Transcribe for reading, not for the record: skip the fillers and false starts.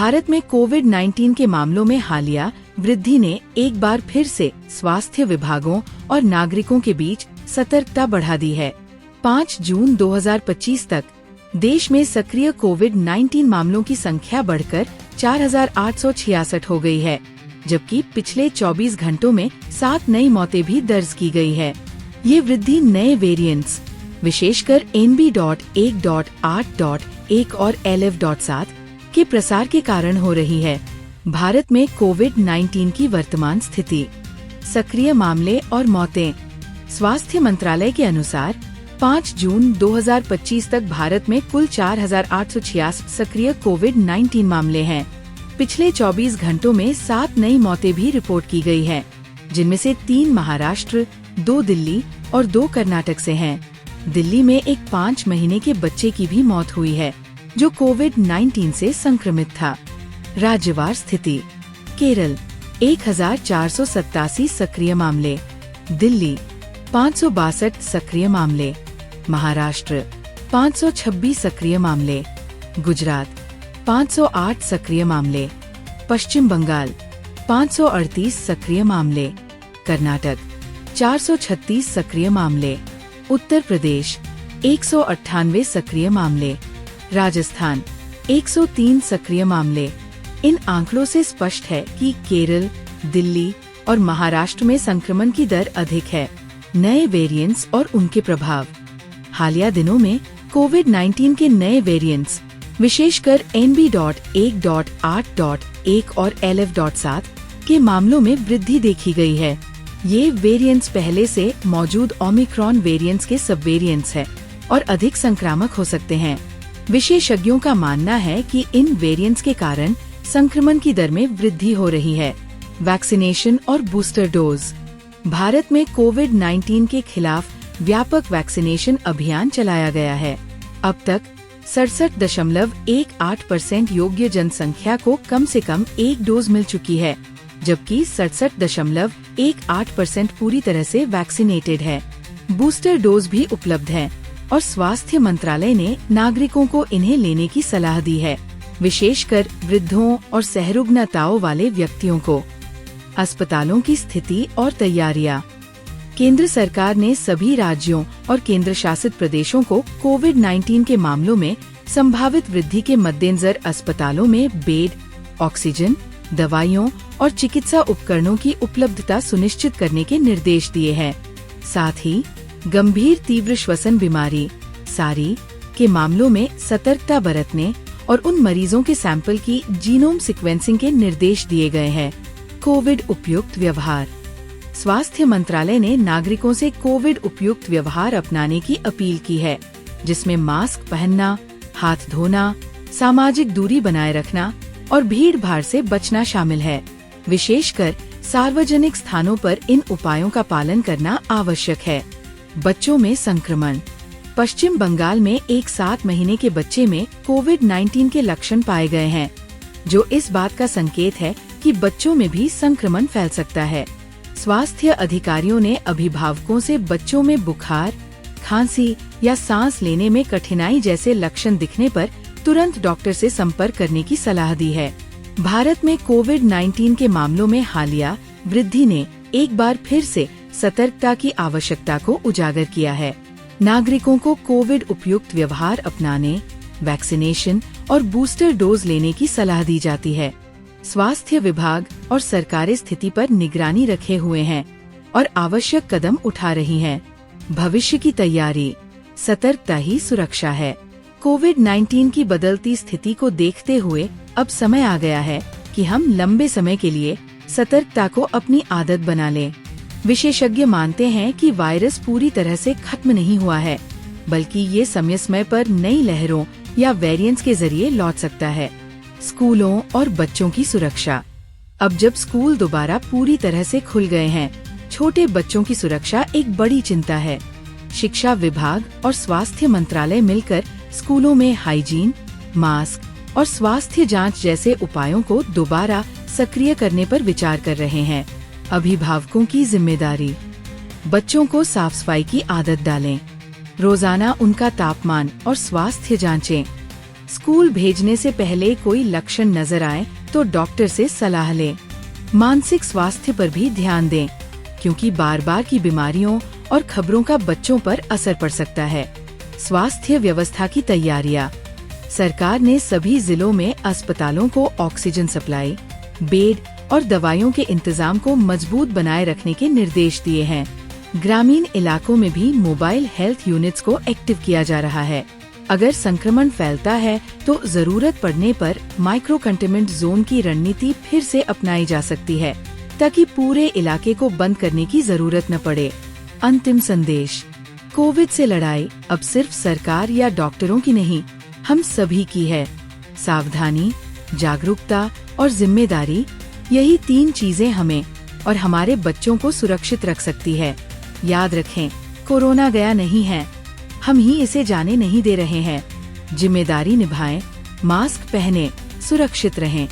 भारत में कोविड-19 के मामलों में हालिया वृद्धि ने एक बार फिर से स्वास्थ्य विभागों और नागरिकों के बीच सतर्कता बढ़ा दी है। 5 जून 2025 तक देश में सक्रिय कोविड-19 मामलों की संख्या बढ़कर 4,866 हो गई है, जबकि पिछले 24 घंटों में 7 नई मौतें भी दर्ज की गई है। ये वृद्धि नए वेरिएंट्स, विशेषकर NB.1.8.1 और LF.7 के प्रसार के कारण हो रही है। भारत में कोविड-19 की वर्तमान स्थिति, सक्रिय मामले और मौतें। स्वास्थ्य मंत्रालय के अनुसार 5 जून 2025 तक भारत में कुल 4,866 सक्रिय कोविड-19 मामले हैं। पिछले 24 घंटों में 7 नई मौतें भी रिपोर्ट की गई हैं, जिनमें से 3 महाराष्ट्र, 2 दिल्ली और 2 कर्नाटक से हैं। दिल्ली में एक 5 महीने के बच्चे की भी मौत हुई है, जो कोविड-19 से संक्रमित था। राज्यवार स्थिति: केरल 1,487 सक्रिय मामले, दिल्ली 562 सक्रिय मामले, महाराष्ट्र 526 सक्रिय मामले, गुजरात 508 सक्रिय मामले, पश्चिम बंगाल 538 सक्रिय मामले, कर्नाटक 436 सक्रिय मामले, उत्तर प्रदेश 198 सक्रिय मामले, राजस्थान 103 सक्रिय मामले। इन आंकड़ों से स्पष्ट है कि केरल, दिल्ली और महाराष्ट्र में संक्रमण की दर अधिक है। नए वेरिएंट्स और उनके प्रभाव: हालिया दिनों में कोविड-19 के नए वेरिएंट्स, विशेषकर NB.1.8.1 और LF.7 के मामलों में वृद्धि देखी गई है। ये वेरिएंट्स पहले से मौजूद ओमिक्रॉन वेरिएंट्स के सब वेरिएंट्स है और अधिक संक्रामक हो सकते हैं। विशेषज्ञों का मानना है कि इन वेरिएंट्स के कारण संक्रमण की दर में वृद्धि हो रही है। वैक्सीनेशन और बूस्टर डोज: भारत में कोविड-19 के खिलाफ व्यापक वैक्सीनेशन अभियान चलाया गया है। अब तक 67.18% योग्य जनसंख्या को कम से कम एक डोज मिल चुकी है, जबकि 67.18% पूरी तरह से वैक्सीनेटेड है। बूस्टर डोज भी उपलब्ध है और स्वास्थ्य मंत्रालय ने नागरिकों को इन्हें लेने की सलाह दी है, विशेषकर वृद्धों और सहरुग्णताओं वाले व्यक्तियों को। अस्पतालों की स्थिति और तैयारियां: केंद्र सरकार ने सभी राज्यों और केंद्र शासित प्रदेशों को कोविड-19 के मामलों में संभावित वृद्धि के मद्देनजर अस्पतालों में बेड, ऑक्सीजन, दवाइयों और चिकित्सा उपकरणों की उपलब्धता सुनिश्चित करने के निर्देश दिए हैं। साथ ही गंभीर तीव्र श्वसन बीमारी (सारी) के मामलों में सतर्कता बरतने और उन मरीजों के सैंपल की जीनोम सीक्वेंसिंग के निर्देश दिए गए हैं। कोविड उपयुक्त व्यवहार: स्वास्थ्य मंत्रालय ने नागरिकों से कोविड उपयुक्त व्यवहार अपनाने की अपील की है, जिसमें मास्क पहनना, हाथ धोना, सामाजिक दूरी बनाए रखना और भीड़-भाड़ से बचना शामिल है। विशेषकर सार्वजनिक स्थानों पर इन उपायों का पालन करना आवश्यक है। बच्चों में संक्रमण: पश्चिम बंगाल में एक 7 महीने के बच्चे में कोविड-19 के लक्षण पाए गए हैं, जो इस बात का संकेत है कि बच्चों में भी संक्रमण फैल सकता है। स्वास्थ्य अधिकारियों ने अभिभावकों से बच्चों में बुखार, खांसी या सांस लेने में कठिनाई जैसे लक्षण दिखने पर तुरंत डॉक्टर से संपर्क करने की सलाह दी है। भारत में कोविड-19 के मामलों में हालिया वृद्धि ने एक बार फिर से सतर्कता की आवश्यकता को उजागर किया है। नागरिकों को कोविड उपयुक्त व्यवहार अपनाने, वैक्सीनेशन और बूस्टर डोज लेने की सलाह दी जाती है। स्वास्थ्य विभाग और सरकारें स्थिति पर निगरानी रखे हुए हैं और आवश्यक कदम उठा रही हैं। भविष्य की तैयारी: सतर्कता ही सुरक्षा है। कोविड-19 की बदलती स्थिति को देखते हुए अब समय आ गया है कि हम लंबे समय के लिए सतर्कता को अपनी आदत बना लें। विशेषज्ञ मानते हैं कि वायरस पूरी तरह से खत्म नहीं हुआ है, बल्कि ये समय समय पर नई लहरों या वेरिएंट्स के जरिए लौट सकता है। स्कूलों और बच्चों की सुरक्षा: अब जब स्कूल दोबारा पूरी तरह से खुल गए हैं, छोटे बच्चों की सुरक्षा एक बड़ी चिंता है। शिक्षा विभाग और स्वास्थ्य मंत्रालय मिलकर स्कूलों में हाइजीन, मास्क और स्वास्थ्य जांच जैसे उपायों को दोबारा सक्रिय करने पर विचार कर रहे हैं। अभिभावकों की जिम्मेदारी: बच्चों को साफ सफाई की आदत डालें, रोजाना उनका तापमान और स्वास्थ्य जांचें। स्कूल भेजने से पहले कोई लक्षण नजर आए तो डॉक्टर से सलाह लें। मानसिक स्वास्थ्य पर भी ध्यान दें, क्योंकि बार बार की बीमारियों और खबरों का बच्चों पर असर पड़ सकता है। स्वास्थ्य व्यवस्था की तैयारियां। सरकार ने सभी जिलों में अस्पतालों को ऑक्सीजन सप्लाई, बेड और दवाइयों के इंतजाम को मजबूत बनाए रखने के निर्देश दिए हैं। ग्रामीण इलाकों में भी मोबाइल हेल्थ यूनिट्स को एक्टिव किया जा रहा है। अगर संक्रमण फैलता है तो जरूरत पड़ने पर माइक्रो कंटेनमेंट जोन की रणनीति फिर से अपनाई जा सकती है, ताकि पूरे इलाके को बंद करने की जरूरत न पड़े। अंतिम संदेश। कोविड से लड़ाई अब सिर्फ सरकार या डॉक्टरों की नहीं, हम सभी की है। सावधानी, जागरूकता और जिम्मेदारी, यही 3 चीजें हमें और हमारे बच्चों को सुरक्षित रख सकती है। याद रखें, कोरोना गया नहीं है, हम ही इसे जाने नहीं दे रहे हैं। जिम्मेदारी निभाएं, मास्क पहनें, सुरक्षित रहें।